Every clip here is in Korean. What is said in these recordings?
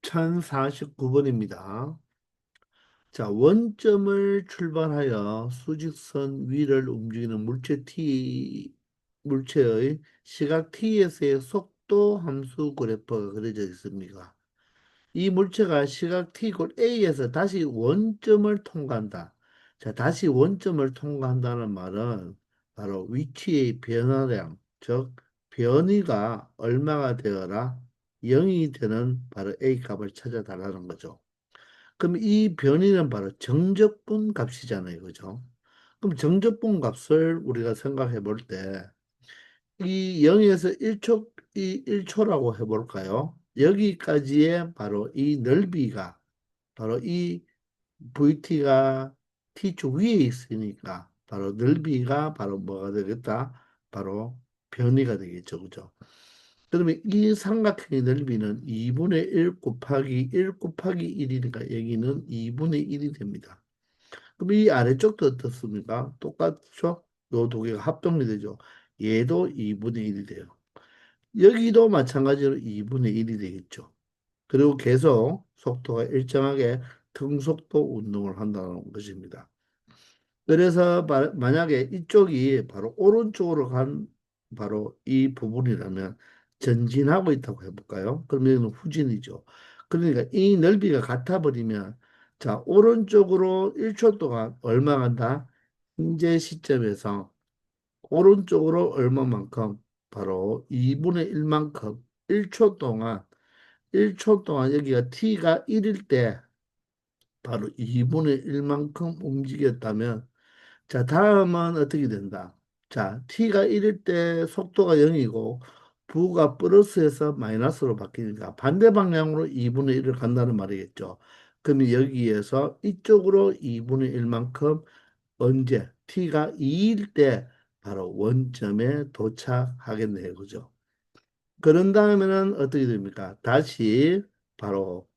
1049번입니다. 자, 원점을 출발하여 수직선 위를 움직이는 물체의 시각 t에서의 속도 함수 그래프가 그려져 있습니다. 이 물체가 시각 t 곧 A에서 다시 원점을 통과한다. 자, 다시 원점을 통과한다는 말은 바로 위치의 변화량, 즉 변이가 얼마가 되어라 0이 되는 바로 A 값을 찾아달라는 거죠. 그럼 이 변이는 바로 정적분 값이잖아요. 그죠? 그럼 정적분 값을 우리가 생각해 볼 때, 이 0에서 1초, 이 1초라고 해볼까요? 여기까지의 바로 이 넓이가, 바로 이 VT가 T축 위에 있으니까, 바로 넓이가 바로 뭐가 되겠다? 바로 변이가 되겠죠. 그죠? 그러면 이 삼각형의 넓이는 2분의 1 곱하기 1 곱하기 1이니까 여기는 2분의 1이 됩니다. 그럼 이 아래쪽도 어떻습니까? 똑같죠? 요 두 개가 합동이 되죠. 얘도 2분의 1이 돼요. 여기도 마찬가지로 2분의 1이 되겠죠. 그리고 계속 속도가 일정하게 등속도 운동을 한다는 것입니다. 그래서 만약에 이쪽이 바로 오른쪽으로 간 바로 이 부분이라면 전진하고 있다고 해볼까요? 그러면 이는 후진이죠. 그러니까 이 넓이가 같아 버리면 자, 오른쪽으로 1초 동안 얼마 간다? 현재 시점에서 오른쪽으로 얼마만큼? 바로 2분의 1만큼 1초 동안 여기가 t가 1일 때 바로 2분의 1만큼 움직였다면 자, 다음은 어떻게 된다? 자, t가 1일 때 속도가 0이고 부가 플러스에서 마이너스로 바뀌니까 반대 방향으로 2분의 1을 간다는 말이겠죠. 그러면 여기에서 이쪽으로 2분의 1만큼 언제 t가 2일 때 바로 원점에 도착하겠네요. 그죠? 그런 다음에는 어떻게 됩니까? 다시 바로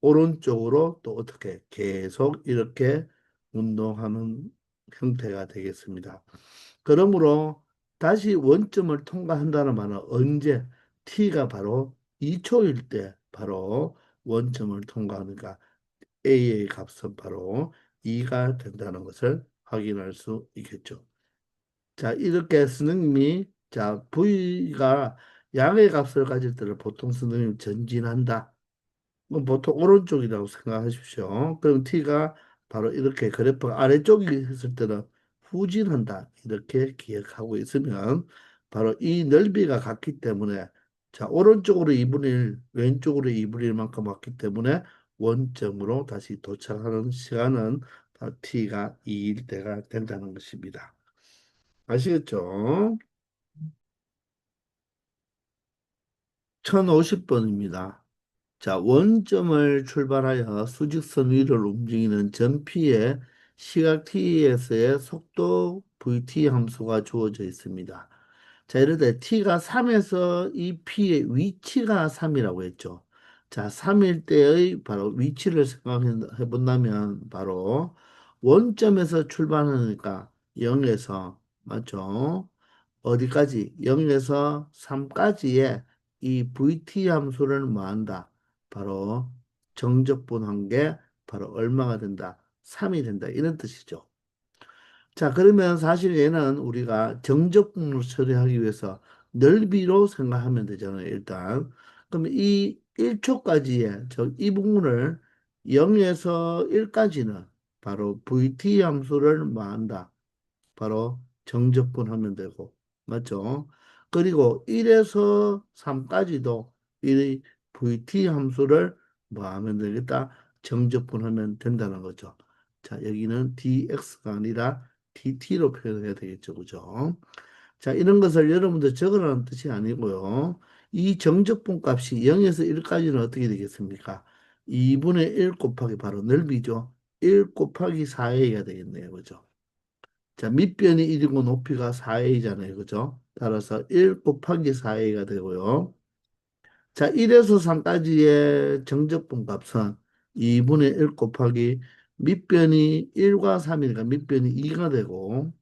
오른쪽으로 또 어떻게 계속 이렇게 운동하는 형태가 되겠습니다. 그러므로 다시 원점을 통과한다는 말은 언제 t가 바로 2초일 때 바로 원점을 통과하니까 a의 값은 바로 2가 된다는 것을 확인할 수 있겠죠. 자, 이렇게 스승님이 자, v가 양의 값을 가질 때를 보통 스승님이 전진한다. 그럼 보통 오른쪽이라고 생각하십시오. 그럼 t가 바로 이렇게 그래프가 아래쪽이 했을 때는 후진한다. 이렇게 기억하고 있으면 바로 이 넓이가 같기 때문에 자, 오른쪽으로 2분의 1, 왼쪽으로 2분의 1만큼 왔기 때문에 원점으로 다시 도착하는 시간은 바로 t가 2일 때가 된다는 것입니다. 아시겠죠? 1050번입니다. 자, 원점을 출발하여 수직선 위를 움직이는 전피의 시각 t에서의 속도 vt 함수가 주어져 있습니다. 자, 이럴 때 t가 3에서 이 p의 위치가 3이라고 했죠. 자, 3일 때의 바로 위치를 생각해 본다면 바로 원점에서 출발하니까 0에서 맞죠? 어디까지? 0에서 3까지의 이 VT 함수를 뭐한다? 바로 정적분한 게 바로 얼마가 된다? 3이 된다. 이런 뜻이죠. 자, 그러면 사실 얘는 우리가 정적분을 처리하기 위해서 넓이로 생각하면 되잖아요. 일단. 그러면 이 1초까지의 이 부분을 0에서 1까지는 바로 VT 함수를 뭐한다? 바로 정적분하면 되고 맞죠? 그리고 1에서 3까지도 이 VT 함수를 뭐 하면 되겠다? 정적분하면 된다는 거죠. 자, 여기는 dx가 아니라 dt로 표현해야 되겠죠. 그죠? 자, 이런 것을 여러분들 적으라는 뜻이 아니고요. 이 정적분 값이 0에서 1까지는 어떻게 되겠습니까? 2분의 1 곱하기 바로 넓이죠. 1 곱하기 4a가 되겠네요. 그죠? 자, 밑변이 1이고 높이가 4a잖아요. 그죠? 따라서 1 곱하기 4a가 되고요. 자, 1에서 3까지의 정적분 값은 2분의 1 곱하기 밑변이 1과 3이니까 밑변이 2가 되고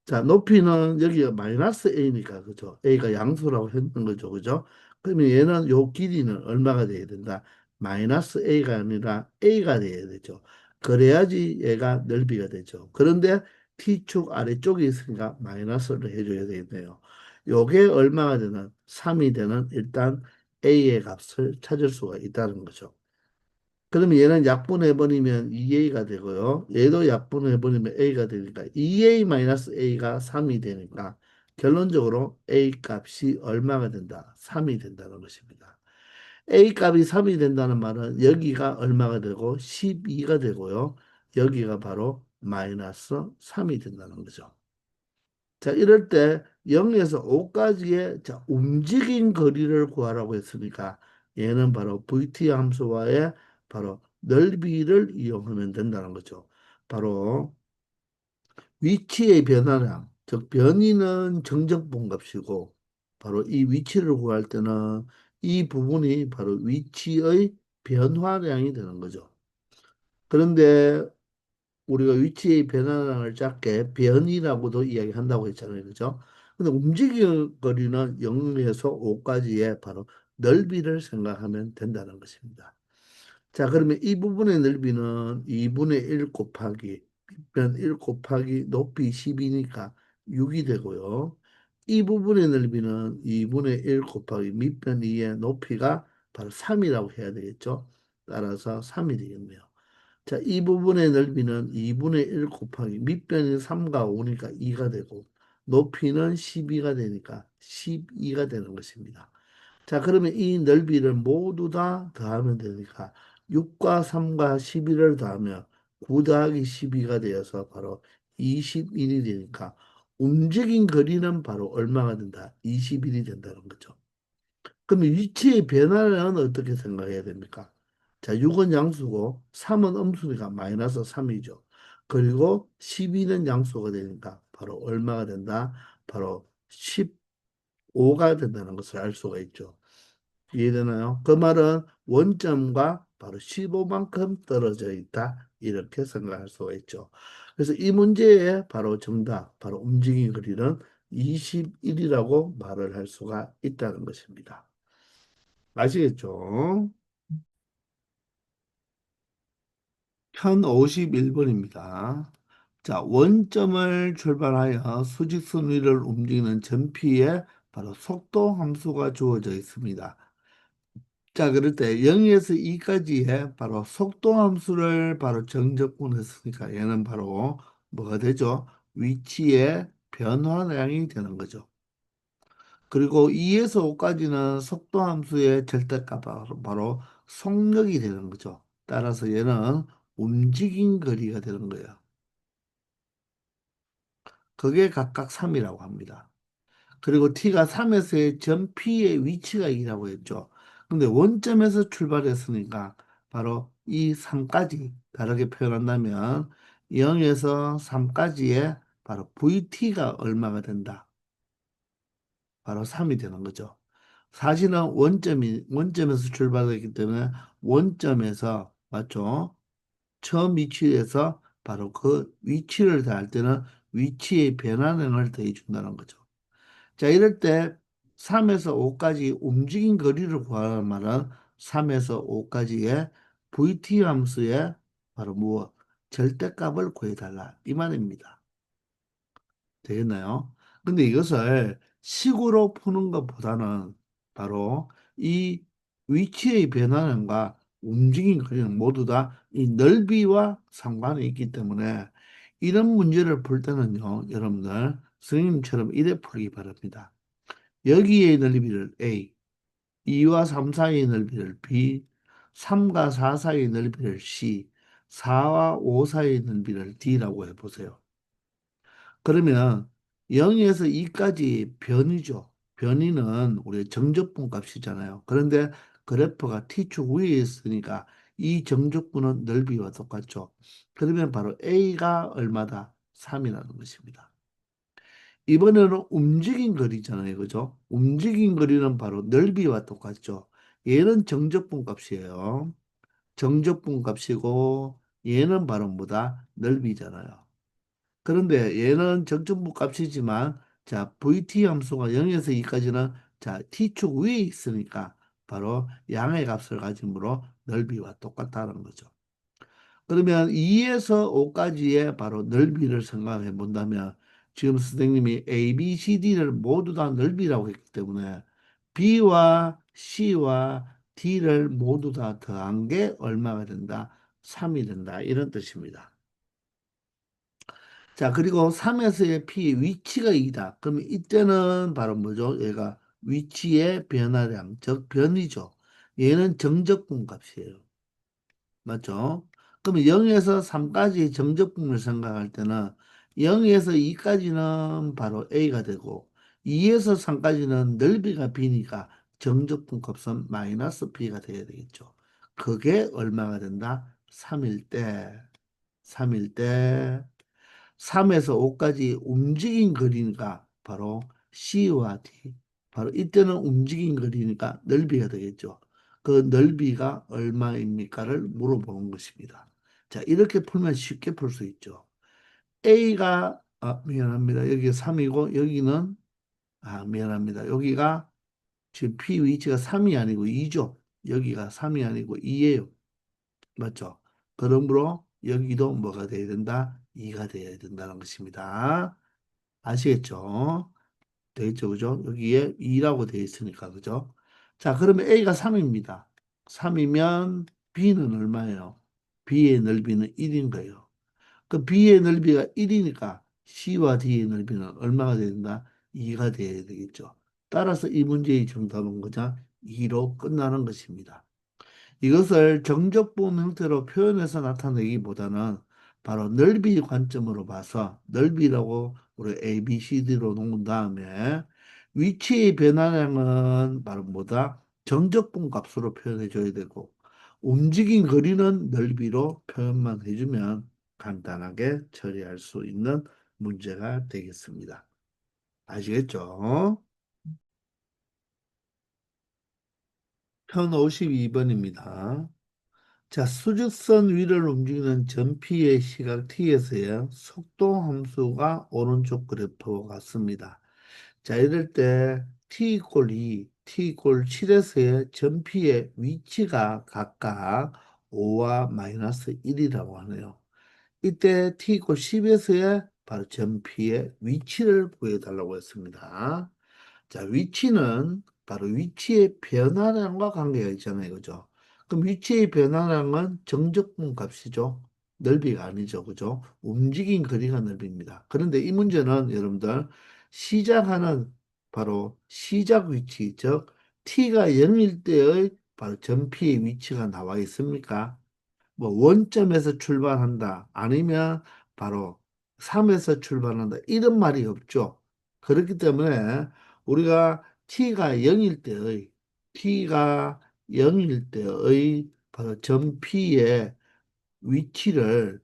자, 높이는 여기가 마이너스 a니까, 그죠? a가 양수라고 했는 거죠, 그죠? 그러면 얘는 요 길이는 얼마가 돼야 된다? 마이너스 a가 아니라 a가 돼야 되죠. 그래야지 얘가 넓이가 되죠. 그런데 t축 아래쪽에 있으니까 마이너스를 해줘야 되겠네요. 요게 얼마가 되는? 3이 되는 일단 a의 값을 찾을 수가 있다는 거죠. 그러면 얘는 약분해버리면 2a가 되고요. 얘도 약분해버리면 a가 되니까 2a-a가 3이 되니까 결론적으로 a 값이 얼마가 된다? 3이 된다는 것입니다. a 값이 3이 된다는 말은 여기가 얼마가 되고 12가 되고요. 여기가 바로 마이너스 3이 된다는 거죠. 자, 이럴 때 0에서 5까지의 자, 움직인 거리를 구하라고 했으니까 얘는 바로 VT 함수와의 바로 넓이를 이용하면 된다는 거죠. 바로 위치의 변화량, 즉 변이는 정적분 값이고 바로 이 위치를 구할 때는 이 부분이 바로 위치의 변화량이 되는 거죠. 그런데 우리가 위치의 변화량을 작게 변이라고도 이야기한다고 했잖아요. 그죠? 근데 움직일 거리는 0에서 5까지의 바로 넓이를 생각하면 된다는 것입니다. 자, 그러면 이 부분의 넓이는 2분의 1 곱하기 밑변 1 곱하기 높이 10이니까 6이 되고요. 이 부분의 넓이는 2분의 1 곱하기 밑변 2의 높이가 바로 3이라고 해야 되겠죠. 따라서 3이 되겠네요. 자, 이 부분의 넓이는 2분의 1 곱하기 밑변이 3가 5니까 2가 되고 높이는 12가 되니까 12가 되는 것입니다. 자, 그러면 이 넓이를 모두 다 더하면 되니까 6과 3과 11을 더하면 9 더하기 12가 되어서 바로 21이 되니까 움직인 거리는 바로 얼마가 된다? 21이 된다는 거죠. 그럼 위치의 변화는 어떻게 생각해야 됩니까? 자, 6은 양수고 3은 음수니까 마이너스 3이죠. 그리고 12는 양수가 되니까 바로 얼마가 된다? 바로 15가 된다는 것을 알 수가 있죠. 이해되나요? 그 말은 원점과 바로 15만큼 떨어져 있다. 이렇게 생각할 수가 있죠. 그래서 이 문제의 바로 정답, 바로 움직임 거리는 21이라고 말을 할 수가 있다는 것입니다. 아시겠죠? 편 51번입니다. 자, 원점을 출발하여 수직선 위를 움직이는 전피에 바로 속도 함수가 주어져 있습니다. 자, 그럴 때 0에서 2까지의 바로 속도 함수를 바로 정적분했으니까 얘는 바로 뭐가 되죠? 위치의 변화량이 되는 거죠. 그리고 2에서 5까지는 속도 함수의 절대값 바로 속력이 되는 거죠. 따라서 얘는 움직인 거리가 되는 거예요. 그게 각각 3이라고 합니다. 그리고 t가 3에서의 점 p의 위치가 2라고 했죠. 근데 원점에서 출발했으니까 바로 이 3까지 다르게 표현한다면 0에서 3까지의 바로 vt가 얼마가 된다. 바로 3이 되는 거죠. 사실은 원점에서 출발했기 때문에 원점에서 맞죠? 처음 위치에서 바로 그 위치를 더할 때는 위치의 변화량을 더해 준다는 거죠. 자, 이럴 때 3에서 5까지 움직인 거리를 구하는 말은 3에서 5까지의 VT 함수의 바로 무엇? 절대값을 구해달라. 이 말입니다. 되겠나요? 근데 이것을 식으로 푸는 것보다는 바로 이 위치의 변화량과 움직임 거리는 모두 다 이 넓이와 상관이 있기 때문에 이런 문제를 풀 때는요, 여러분들 선생님처럼 이래 풀기 바랍니다. 여기의 넓이를 A, 2와 3 사이의 넓이를 B, 3과 4 사이의 넓이를 C, 4와 5 사이의 넓이를 D라고 해보세요. 그러면 0에서 2까지 변이죠. 변이는 우리 정적분 값이잖아요. 그런데 그래프가 T축 위에 있으니까 이 정적분은 넓이와 똑같죠. 그러면 바로 A가 얼마다? 3이라는 것입니다. 이번에는 움직인 거리잖아요. 그죠? 움직인 거리는 바로 넓이와 똑같죠. 얘는 정적분 값이에요. 정적분 값이고 얘는 바로 뭐다? 넓이잖아요. 그런데 얘는 정점부 값이지만 자, VT 함수가 0에서 2까지는 자, t축 위에 있으니까 바로 양의 값을 가지므로 넓이와 똑같다는 거죠. 그러면 2에서 5까지의 바로 넓이를 생각해 본다면 지금 선생님이 A, B, C, D를 모두 다 넓이라고 했기 때문에 B와 C와 D를 모두 다 더한 게 얼마가 된다? 3이 된다. 이런 뜻입니다. 자, 그리고 3에서의 P의 위치가 2다. 그러면 이때는 바로 뭐죠? 얘가 위치의 변화량, 즉 변이죠. 얘는 정적분 값이에요. 맞죠? 그러면 0에서 3까지 정적분을 생각할 때는 0에서 2까지는 바로 A가 되고 2에서 3까지는 넓이가 B니까 정적분 값은 마이너스 B가 돼야 되겠죠. 그게 얼마가 된다? 3일 때, 3일 때 3에서 5까지 움직인 거리니까 바로 C와 D. 바로 이때는 움직인 거리니까 넓이가 되겠죠. 그 넓이가 얼마입니까를 물어보는 것입니다. 자, 이렇게 풀면 쉽게 풀 수 있죠. A가, 미안합니다. 여기 3이고, 여기는, 미안합니다. 여기가 지금 P 위치가 3이 아니고 2죠. 여기가 3이 아니고 2예요. 맞죠? 그러므로 여기도 뭐가 돼야 된다? 2가 돼야 된다는 것입니다. 아시겠죠? 되겠죠, 그죠? 여기에 2라고 되어 있으니까, 그죠? 자, 그러면 A가 3입니다. 3이면 B는 얼마예요? B의 넓이는 1인 거예요. 그 B의 넓이가 1이니까 C와 D의 넓이는 얼마가 돼야 된다? 2가 돼야 되겠죠. 따라서 이 문제의 정답은 그냥 2로 끝나는 것입니다. 이것을 정적분 형태로 표현해서 나타내기보다는 바로 넓이 관점으로 봐서 넓이라고 우리 A, B, C, D로 놓은 다음에 위치의 변화량은 바로 뭐다? 정적분 값으로 표현해 줘야 되고 움직인 거리는 넓이로 표현만 해주면 간단하게 처리할 수 있는 문제가 되겠습니다. 아시겠죠? 편 52번입니다. 자, 수직선 위를 움직이는 전피의 시각 t에서의 속도 함수가 오른쪽 그래프와 같습니다. 자, 이럴 때 t 이퀄 2, t 이퀄 7에서의 전피의 위치가 각각 5와 마이너스 1이라고 하네요. 이때 t 이퀄 10에서의 바로 전피의 위치를 구해달라고 했습니다. 자, 위치는 바로 위치의 변화량과 관계가 있잖아요. 그죠? 그럼 위치의 변화량은 정적분 값이죠. 넓이가 아니죠. 그죠? 움직인 거리가 넓입니다. 그런데 이 문제는 여러분들 시작하는 바로 시작 위치, 즉 t가 0일 때의 바로 전피의 위치가 나와 있습니까? 뭐 원점에서 출발한다. 아니면 바로 3에서 출발한다. 이런 말이 없죠. 그렇기 때문에 우리가 t가 0일 때의 바로 점피의 위치를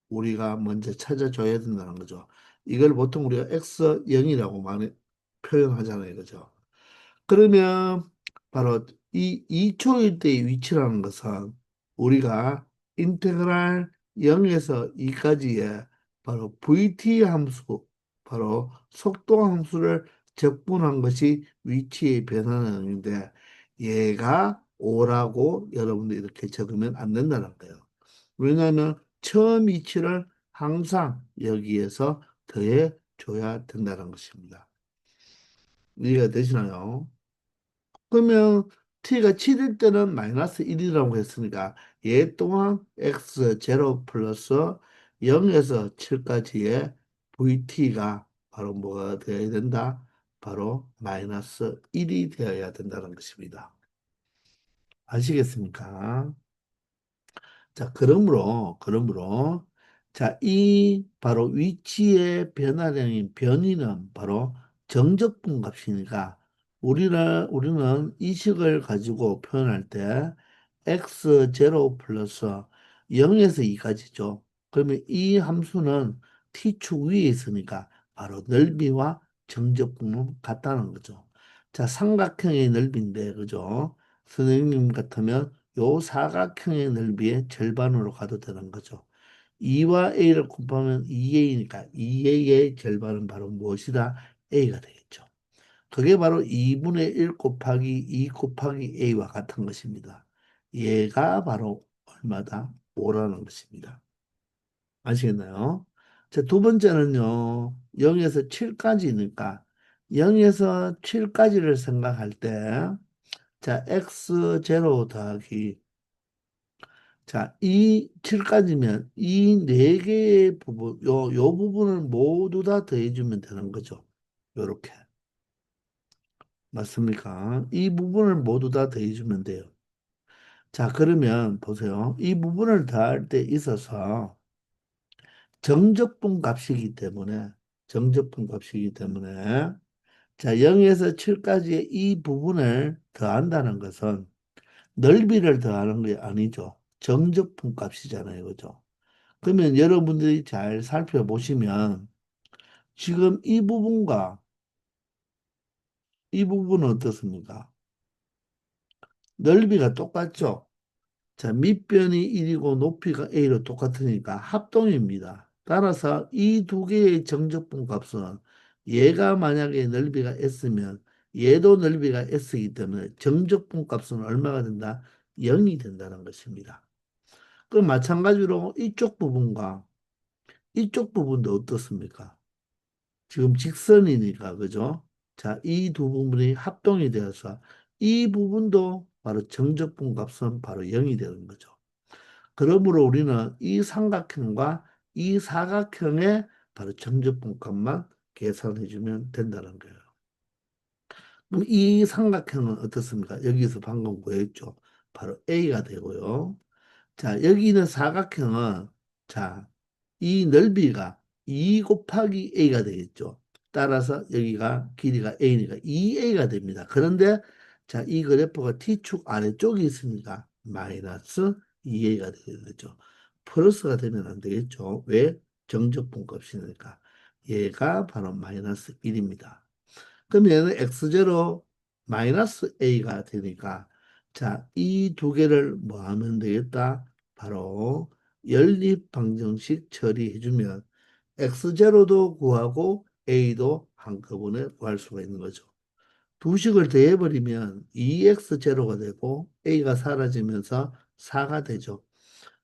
우리가 먼저 찾아줘야 된다는 거죠. 이걸 보통 우리가 x0이라고 많이 표현하잖아요. 그죠? 그러면 바로 이 2초일 때의 위치라는 것은 우리가 인테그랄 0에서 2까지의 바로 VT 함수, 바로 속도 함수를 적분한 것이 위치의 변화량인데 얘가 5라고 여러분들 이렇게 적으면 안 된다는 거예요. 왜냐하면 처음 위치를 항상 여기에서 더해 줘야 된다는 것입니다. 이해가 되시나요? 그러면 t가 7일 때는 마이너스 1이라고 했으니까 얘 또한 x 제로 플러스 0에서 7까지의 vt가 바로 뭐가 되어야 된다? 바로 마이너스 1이 되어야 된다는 것입니다. 아시겠습니까? 자, 그러므로, 자, 이 바로 위치의 변화량인 변이는 바로 정적분 값이니까 우리는 이 식을 가지고 표현할 때 x0 플러스 0에서 2까지죠. 그러면 이 함수는 t축 위에 있으니까 바로 넓이와 정적분은 같다는 거죠. 자, 삼각형의 넓이인데, 그죠? 선생님 같으면 요 사각형의 넓이의 절반으로 가도 되는 거죠. 2와 A를 곱하면 2A니까 2A의 절반은 바로 무엇이다? A가 되겠죠. 그게 바로 2분의 1 곱하기 2 곱하기 A와 같은 것입니다. 얘가 바로 얼마다? 5라는 것입니다. 아시겠나요? 자, 두 번째는요. 0에서 7까지니까 0에서 7까지를 생각할 때 자, x0 더하기 자, 이 7까지면 이 네 개의 부분 요 부분을 모두 다 더해주면 되는 거죠. 요렇게. 맞습니까? 이 부분을 모두 다 더해주면 돼요. 자, 그러면 보세요. 이 부분을 더할 때 있어서 정적분 값이기 때문에 정적분 값이기 때문에 자, 0에서 7까지의 이 부분을 더한다는 것은 넓이를 더하는 게 아니죠. 정적분 값이잖아요. 그죠? 그러면 여러분들이 잘 살펴보시면 지금 이 부분과 이 부분은 어떻습니까? 넓이가 똑같죠? 자, 밑변이 1이고 높이가 A로 똑같으니까 합동입니다. 따라서 이 두 개의 정적분 값은 얘가 만약에 넓이가 S면 얘도 넓이가 S이기 때문에 정적분 값은 얼마가 된다? 0이 된다는 것입니다. 그럼 마찬가지로 이쪽 부분과 이쪽 부분도 어떻습니까? 지금 직선이니까, 그죠? 자, 이 두 부분이 합동이 되어서 이 부분도 바로 정적분 값은 바로 0이 되는 거죠. 그러므로 우리는 이 삼각형과 이 사각형의 바로 정적분값만 계산해 주면 된다는 거예요. 그럼 이 삼각형은 어떻습니까? 여기서 방금 구했죠. 바로 A가 되고요. 자, 여기 있는 사각형은 자, 이 넓이가 2 곱하기 A가 되겠죠. 따라서 여기가 길이가 A니까 2A가 됩니다. 그런데 자, 이 그래프가 T축 아래쪽에 있으니까 마이너스 2A가 되겠죠. 플러스가 되면 안 되겠죠. 왜? 정적분값이니까. 얘가 바로 마이너스 1입니다. 그럼 얘는 x0 마이너스 a가 되니까 자, 이 두 개를 뭐 하면 되겠다? 바로 연립방정식 처리해주면 x0도 구하고 a도 한꺼번에 구할 수가 있는 거죠. 두 식을 더해버리면 2x0가 되고 a가 사라지면서 4가 되죠.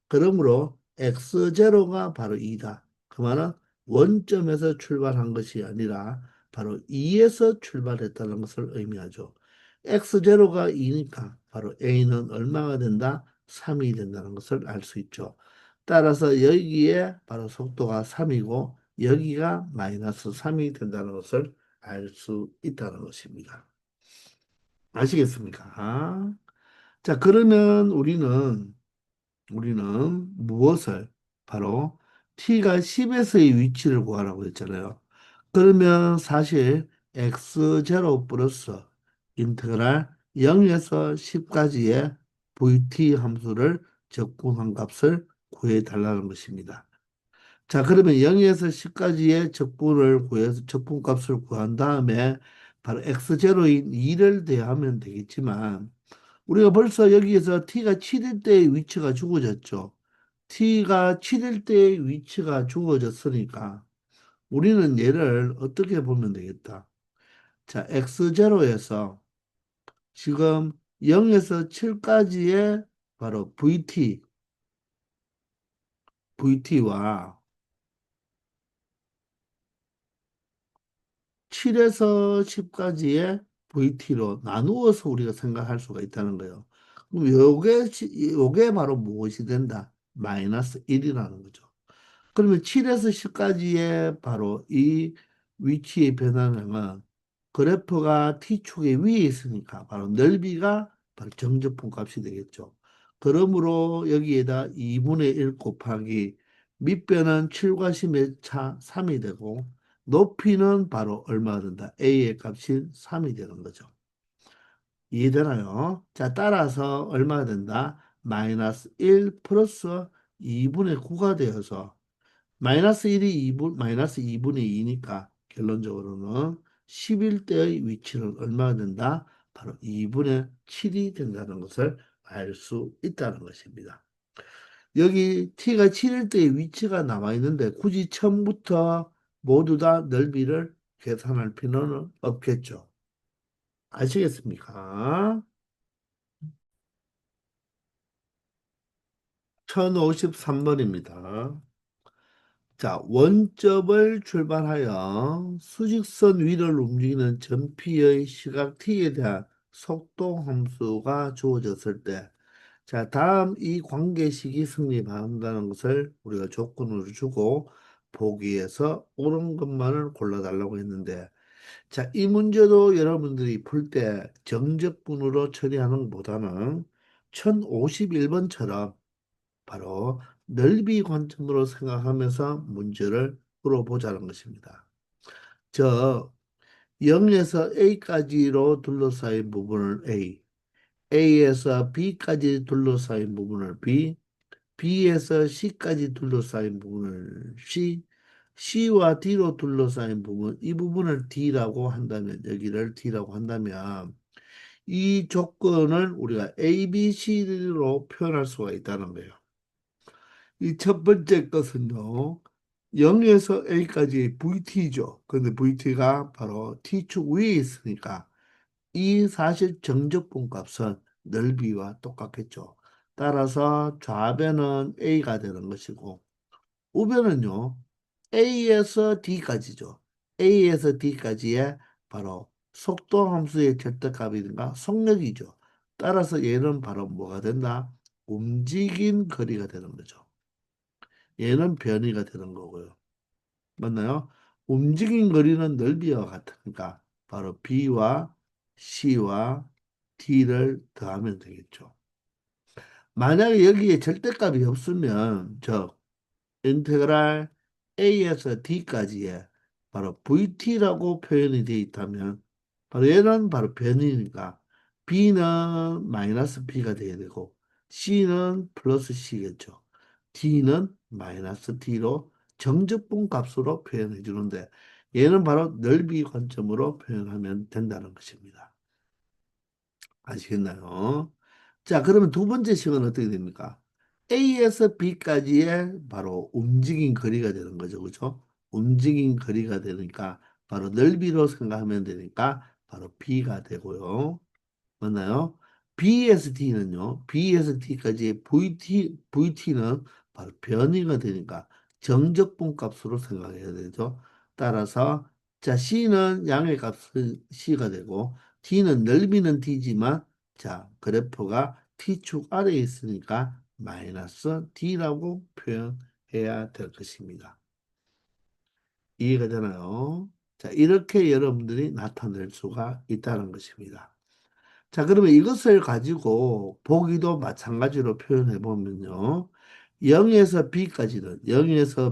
그러므로 x0가 바로 2다. 그 말은 원점에서 출발한 것이 아니라 바로 2에서 출발했다는 것을 의미하죠. x0가 2니까 바로 a는 얼마가 된다? 3이 된다는 것을 알 수 있죠. 따라서 여기에 바로 속도가 3이고 여기가 마이너스 3이 된다는 것을 알 수 있다는 것입니다. 아시겠습니까? 자, 그러면 우리는 무엇을 바로 t가 10에서의 위치를 구하라고 했잖아요. 그러면 사실 x0 플러스 인테그랄 0에서 10까지의 vt 함수를 적분한 값을 구해 달라는 것입니다. 자, 그러면 0에서 10까지의 적분을 구해서 적분값을 구한 다음에 바로 x0인 2를 대하면 되겠지만 우리가 벌써 여기에서 t가 7일 때의 위치가 주어졌죠. t가 7일 때의 위치가 주어졌으니까 우리는 얘를 어떻게 보면 되겠다. 자, x0에서 지금 0에서 7까지의 바로 vt와 7에서 10까지의 vt로 나누어서 우리가 생각할 수가 있다는 거예요. 그럼 요게 바로 무엇이 된다? 마이너스 1이라는 거죠. 그러면 7에서 10까지의 바로 이 위치의 변화량은 그래프가 T축의 위에 있으니까 바로 넓이가 바로 정적분 값이 되겠죠. 그러므로 여기에다 2분의 1 곱하기 밑변은 7과 10의 차 3이 되고 높이는 바로 얼마가 된다? A의 값이 3이 되는 거죠. 이해되나요? 자, 따라서 얼마가 된다? 마이너스 1 플러스 2분의 9가 되어서 마이너스 1이 2분, 마이너스 2분의 2니까 결론적으로는 11대의 위치는 얼마가 된다? 바로 2분의 7이 된다는 것을 알 수 있다는 것입니다. 여기 t가 7일 때의 위치가 남아 있는데 굳이 처음부터 모두 다 넓이를 계산할 필요는 없겠죠. 아시겠습니까? 1053번입니다. 자, 원점을 출발하여 수직선 위를 움직이는 전피의 시각 t에 대한 속도 함수가 주어졌을 때, 자, 다음 이 관계식이 성립한다는 것을 우리가 조건으로 주고 보기에서 옳은 것만을 골라달라고 했는데, 자, 이 문제도 여러분들이 풀 때 정적분으로 처리하는 것보다는 1051번처럼 바로 넓이 관점으로 생각하면서 문제를 풀어보자는 것입니다. 저 0에서 A까지로 둘러싸인 부분을 A, A에서 B까지 둘러싸인 부분을 B, B에서 C까지 둘러싸인 부분을 C, C와 D로 둘러싸인 부분, 이 부분을 D라고 한다면, 여기를 D라고 한다면, 이 조건을 우리가 A, B, C로 표현할 수가 있다는 거예요. 이 첫 번째 것은요, 0에서 A까지 VT죠. 근데 VT가 바로 T축 위에 있으니까 이 사실 정적분 값은 넓이와 똑같겠죠. 따라서 좌변은 A가 되는 것이고 우변은요, A에서 D까지죠. A에서 D까지의 바로 속도 함수의 절대값이든가 속력이죠. 따라서 얘는 바로 뭐가 된다? 움직인 거리가 되는 거죠. 얘는 변이가 되는 거고요. 맞나요? 움직인 거리는 넓이와 같으니까 바로 B와 C와 D를 더하면 되겠죠. 만약에 여기에 절대값이 없으면 즉 인테그랄 A에서 D까지의 바로 VT라고 표현이 되어 있다면 바로 얘는 바로 변이니까 B는 마이너스 B가 돼야 되고 C는 플러스 C겠죠. D는 마이너스 D로 정적분 값으로 표현해 주는데 얘는 바로 넓이 관점으로 표현하면 된다는 것입니다. 아시겠나요? 자, 그러면 두 번째 식은 어떻게 됩니까? A에서 B까지의 바로 움직인 거리가 되는 거죠. 그죠? 움직인 거리가 되니까 바로 넓이로 생각하면 되니까 바로 B가 되고요. 맞나요? BSD는요, BSD까지의 VT는 바로 변이가 되니까 정적분 값으로 생각해야 되죠. 따라서, 자, C는 양의 값은 C가 되고, D는 넓이는 D지만, 자, 그래프가 T축 아래에 있으니까 마이너스 D라고 표현해야 될 것입니다. 이해가 되나요? 자, 이렇게 여러분들이 나타낼 수가 있다는 것입니다. 자, 그러면 이것을 가지고 보기도 마찬가지로 표현해 보면요. 0에서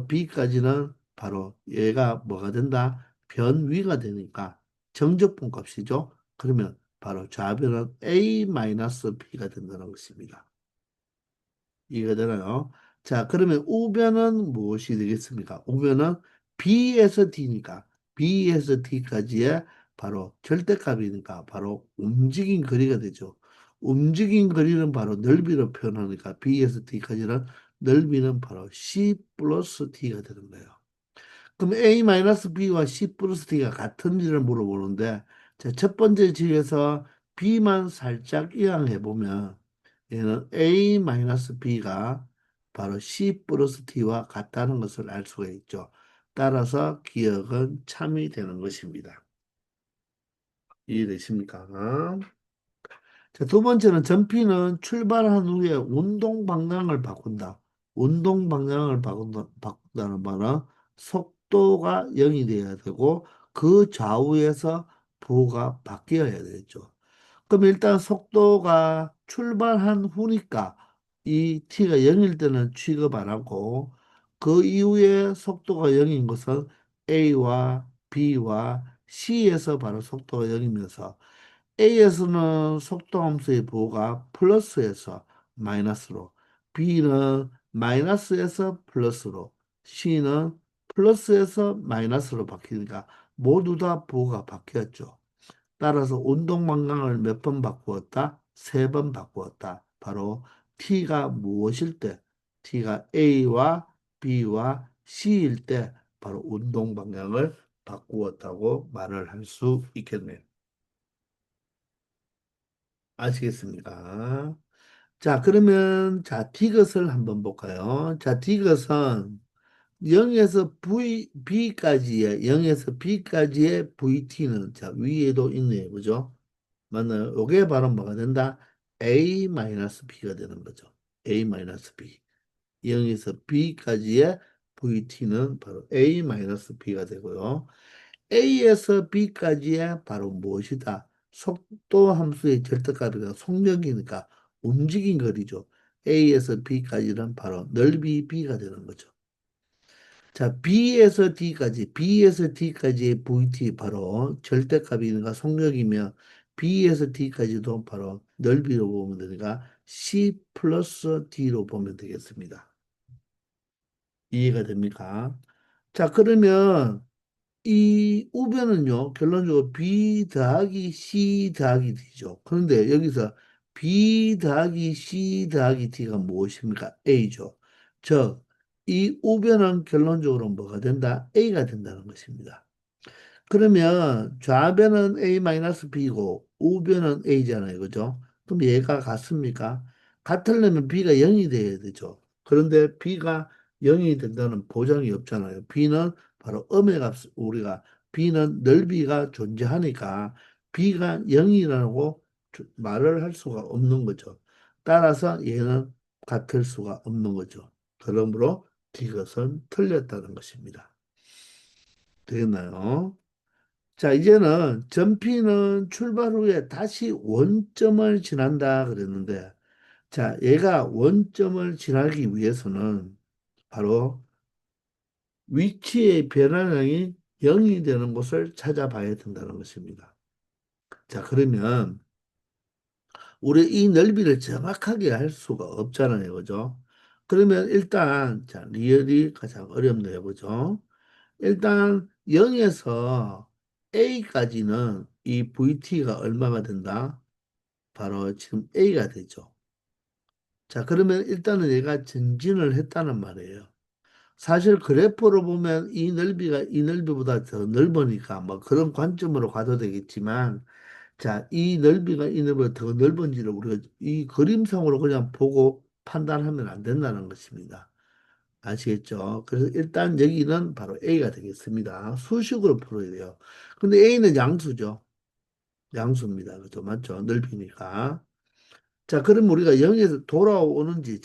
B까지는 바로 얘가 뭐가 된다? 변위가 되니까 정적분 값이죠. 그러면 바로 좌변은 A-B가 된다는 것입니다. 이해가 되나요? 자, 그러면 우변은 무엇이 되겠습니까? 우변은 B에서 D니까 B에서 D까지의 바로 절대값이니까 바로 움직인 거리가 되죠. 움직인 거리는 바로 넓이로 표현하니까 B에서 D까지는 넓이는 바로 C 플러스 D가 되는 거예요. 그럼 A-B와 C 플러스 D가 같은지를 물어보는데 자, 첫 번째 식에서 B만 살짝 이항해 보면 얘는 A-B가 바로 C 플러스 D와 같다는 것을 알 수가 있죠. 따라서 기억은 참이 되는 것입니다. 이해되십니까? 자, 두 번째는 전피는 출발한 후에 운동 방향을 바꾼다. 운동 방향을 바꾼다는 말은 속도가 0이 돼야 되고 그 좌우에서 부호가 바뀌어야 되죠. 그럼 일단 속도가 출발한 후니까 이 t가 0일 때는 취급 안 하고 그 이후에 속도가 0인 것은 A와 B와 C에서 바로 속도가 0이면서 A에서는 속도함수의 부호가 플러스에서 마이너스로 B는 마이너스에서 플러스로 C는 플러스에서 마이너스로 바뀌니까 모두 다 부호가 바뀌었죠. 따라서 운동 방향을 몇 번 바꾸었다? 세 번 바꾸었다. 바로 t가 무엇일 때? t가 A와 B와 C일 때 바로 운동 방향을 바꾸었다고 말을 할 수 있겠네요. 아시겠습니까? 자, 그러면 자, 디귿을 한번 볼까요? 자, 디귿은 0에서 B까지의 0에서 B까지의 VT는 자, 위에도 있네요. 그죠? 맞나요? 요게 바로 뭐가 된다? A-B가 되는 거죠. A-B. 0에서 B까지의 VT는 바로 A-B가 되고요. A에서 B까지의 바로 무엇이다? 속도 함수의 절대값이니까 속력이니까 움직인 거리죠. A에서 B까지는 바로 넓이 B가 되는 거죠. 자, B에서 D까지의 VT 바로 절대값이니까 속력이며 B에서 D까지도 바로 넓이로 보면 되니까 C 플러스 D로 보면 되겠습니다. 이해가 됩니까? 자, 그러면 이 우변은요, 결론적으로 B 더하기 C 더하기 D죠. 그런데 여기서 B 더하기 C 더하기 D가 무엇입니까? A죠. 즉, 이 우변은 결론적으로 뭐가 된다? A가 된다는 것입니다. 그러면 좌변은 A-B고 우변은 A잖아요. 그죠? 그럼 얘가 같습니까? 같으려면 B가 0이 돼야 되죠. 그런데 B가 0이 된다는 보장이 없잖아요. B는 바로 음의 값, 우리가 B는 넓이가 존재하니까 B가 0이라고 말을 할 수가 없는 거죠. 따라서 얘는 같을 수가 없는 거죠. 그러므로 이것은 틀렸다는 것입니다. 되겠나요? 자, 이제는 전피는 출발 후에 다시 원점을 지난다 그랬는데, 자, 얘가 원점을 지나기 위해서는 바로 위치의 변화량이 0이 되는 곳을 찾아봐야 된다는 것입니다. 자, 그러면 우리 이 넓이를 정확하게 할 수가 없잖아요. 그죠? 그러면 일단, 자, 리얼이 가장 어렵네요. 그죠? 일단 0에서 A까지는 이 VT가 얼마가 된다? 바로 지금 A가 되죠. 자, 그러면 일단은 얘가 전진을 했다는 말이에요. 사실 그래프로 보면 이 넓이가 이 넓이보다 더 넓으니까 뭐 그런 관점으로 가도 되겠지만, 자, 이 넓이가 이 넓이보다 더 넓은지를 우리가 이 그림상으로 그냥 보고 판단하면 안 된다는 것입니다. 아시겠죠? 그래서 일단 여기는 바로 A가 되겠습니다. 수식으로 풀어야 돼요. 근데 A는 양수죠. 양수입니다. 그죠? 맞죠? 넓이니까. 자, 그럼 우리가 0에서 돌아오는지,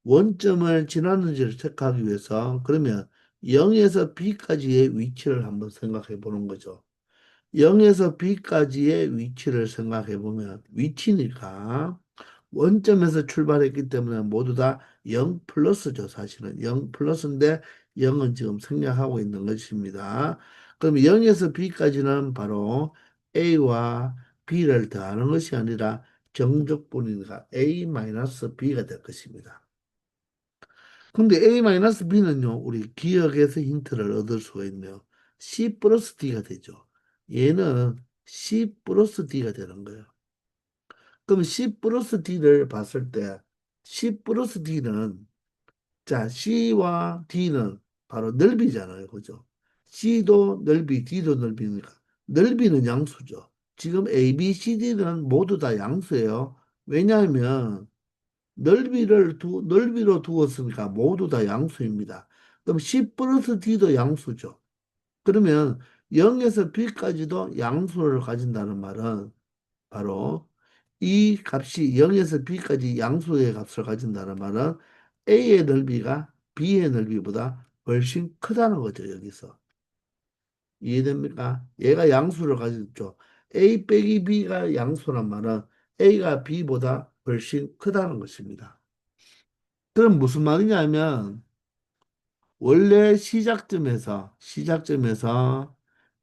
원점을 지났는지를 체크하기 위해서, 그러면 0에서 B까지의 위치를 한번 생각해 보는 거죠. 0에서 B까지의 위치를 생각해 보면, 위치니까, 원점에서 출발했기 때문에 모두 다 0 플러스죠, 사실은. 0 플러스인데 0은 지금 생략하고 있는 것입니다. 그럼 0에서 B까지는 바로 A와 B를 더하는 것이 아니라 정적분이니까 A-B가 될 것입니다. 근데 A-B는요, 우리 기억에서 힌트를 얻을 수가 있네요. C 플러스 D가 되죠. 얘는 C 플러스 D가 되는 거예요. 그럼 C 플러스 D를 봤을 때 C 플러스 D는 자 C와 D는 바로 넓이잖아요. 그죠? C도 넓이, D도 넓이니까 넓이는 양수죠. 지금 A, B, C, D는 모두 다 양수예요. 왜냐하면 넓이로 두었으니까 모두 다 양수입니다. 그럼 C 플러스 D도 양수죠. 그러면 0에서 B까지도 양수를 가진다는 말은 바로 이 값이 0에서 B까지 양수의 값을 가진다는 말은 A의 넓이가 B의 넓이보다 훨씬 크다는 거죠, 여기서. 이해됩니까? 얘가 양수를 가졌죠. A 빼기 B가 양수란 말은 A가 B보다 훨씬 크다는 것입니다. 그럼 무슨 말이냐면, 원래 시작점에서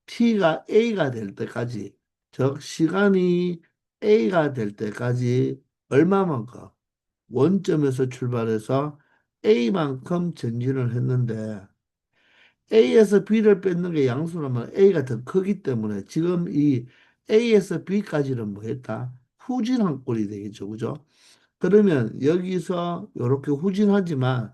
t가 a가 될 때까지, 즉 시간이 a가 될 때까지 얼마만큼 원점에서 출발해서 a만큼 전진을 했는데 a에서 b를 뺏는 게 양수라면 a가 더 크기 때문에 지금 이 a에서 b까지는 뭐 했다? 후진한 꼴이 되겠죠. 그죠? 그러면 여기서 이렇게 후진하지만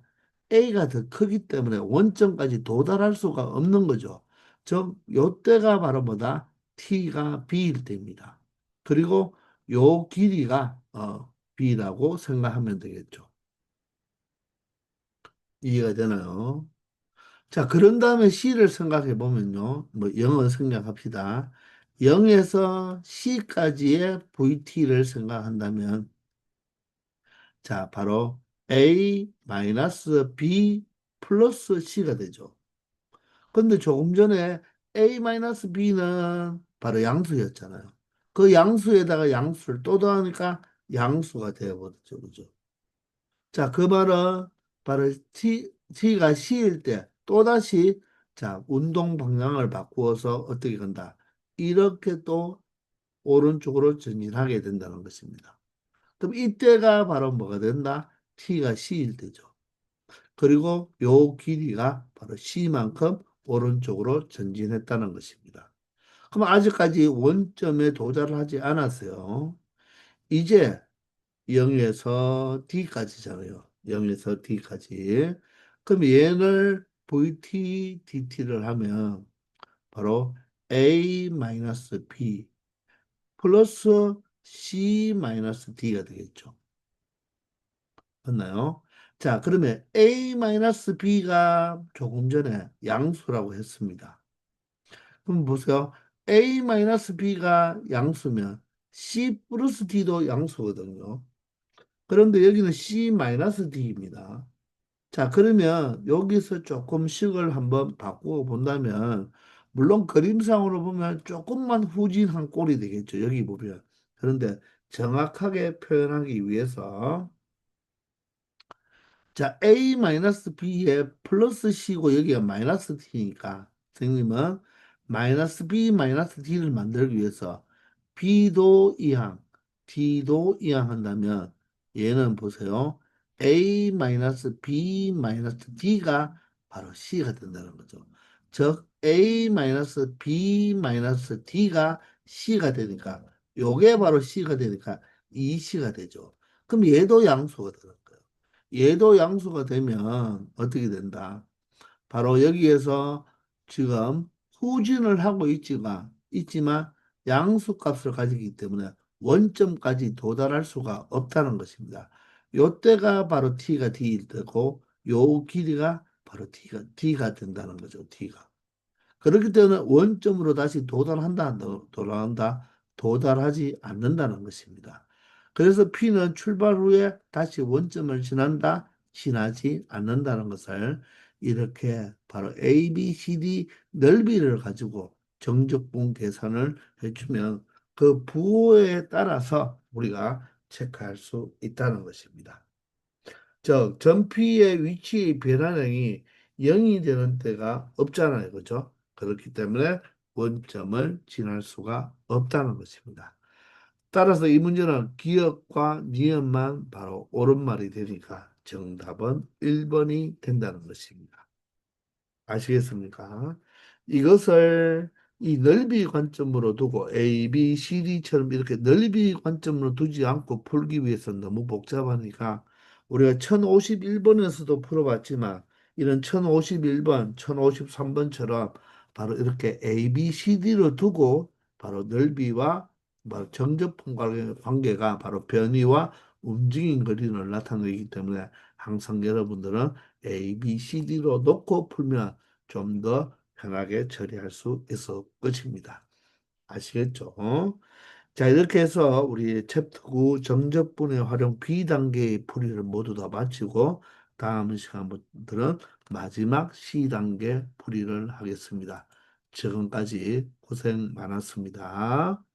A가 더 크기 때문에 원점까지 도달할 수가 없는 거죠. 즉, 요때가 바로 뭐다? T가 B일 때입니다. 그리고 요 길이가 B라고 생각하면 되겠죠. 이해가 되나요? 자, 그런 다음에 C를 생각해 보면요. 뭐 0은 생략합시다. 0에서 C까지의 VT를 생각한다면 자, 바로 A 마이너스 B 플러스 C가 되죠. 근데 조금 전에 A 마이너스 B는 바로 양수였잖아요. 그 양수에다가 양수를 또 더하니까 양수가 되어버렸죠. 그죠? 자, 그 말은 바로 T가 C일 때 또다시 자, 운동 방향을 바꾸어서 어떻게 간다. 이렇게 또 오른쪽으로 전진하게 된다는 것입니다. 그럼 이때가 바로 뭐가 된다? T가 C일 때죠. 그리고 요 길이가 바로 C만큼 오른쪽으로 전진했다는 것입니다. 그럼 아직까지 원점에 도달을 하지 않았어요. 이제 0에서 D까지잖아요. 0에서 D까지. 그럼 얘를 VT, DT를 하면 바로 A-B 플러스 C-D가 되겠죠. 맞나요? 자, 그러면 A-B가 조금 전에 양수라고 했습니다. 그럼 보세요. A-B가 양수면 C 플러스 D도 양수거든요. 그런데 여기는 C-D입니다. 자, 그러면 여기서 조금 식을 한번 바꾸어 본다면, 물론 그림상으로 보면 조금만 후진한 꼴이 되겠죠. 여기 보면. 그런데 정확하게 표현하기 위해서 자, A-B에 플러스 C고 여기가 마이너스 T니까 선생님은 마이너스 B 마이너스 D를 만들기 위해서 B도 이항, D도 이항 한다면 얘는 보세요. A-B D가 바로 C가 된다는 거죠. 즉 A-B D가 C가 되니까 요게 바로 C가 되니까 이 C가 되죠. 그럼 얘도 양수가 되는 거예요. 얘도 양수가 되면 어떻게 된다? 바로 여기에서 지금 후진을 하고 있지만 양수 값을 가지기 때문에 원점까지 도달할 수가 없다는 것입니다. 요때가 바로 t가 d일 때고 요 길이가 바로 d가 된다는 거죠. d가. 그렇기 때문에 원점으로 다시 도달한다, 돌아간다, 도달하지 않는다는 것입니다. 그래서 P는 출발 후에 다시 원점을 지난다, 지나지 않는다는 것을 이렇게 바로 A, B, C, D 넓이를 가지고 정적분 계산을 해주면 그 부호에 따라서 우리가 체크할 수 있다는 것입니다. 즉, 전피의 위치의 변화량이 0이 되는 때가 없잖아요. 그죠? 그렇기 때문에 원점을 지날 수가 없다는 것입니다. 따라서 이 문제는 기억과 니은만 바로 옳은 말이 되니까 정답은 1번이 된다는 것입니다. 아시겠습니까? 이것을 이 넓이 관점으로 두고 A, B, C, D처럼 이렇게 넓이 관점으로 두지 않고 풀기 위해서는 너무 복잡하니까 우리가 1051번에서도 풀어봤지만 이런 1051번, 1053번처럼 바로 이렇게 A, B, C, D로 두고 바로 넓이와 바로 정접분 관계가 바로 변이와 움직임 거리를 나타내기 때문에 항상 여러분들은 A, B, C, D로 놓고 풀면 좀 더 편하게 처리할 수 있을 것입니다. 아시겠죠? 자, 이렇게 해서 우리 챕터 9 정적분의 활용 B단계의 풀이를 모두 다 마치고 다음 시간부터는 마지막 C단계 풀이를 하겠습니다. 지금까지 고생 많았습니다.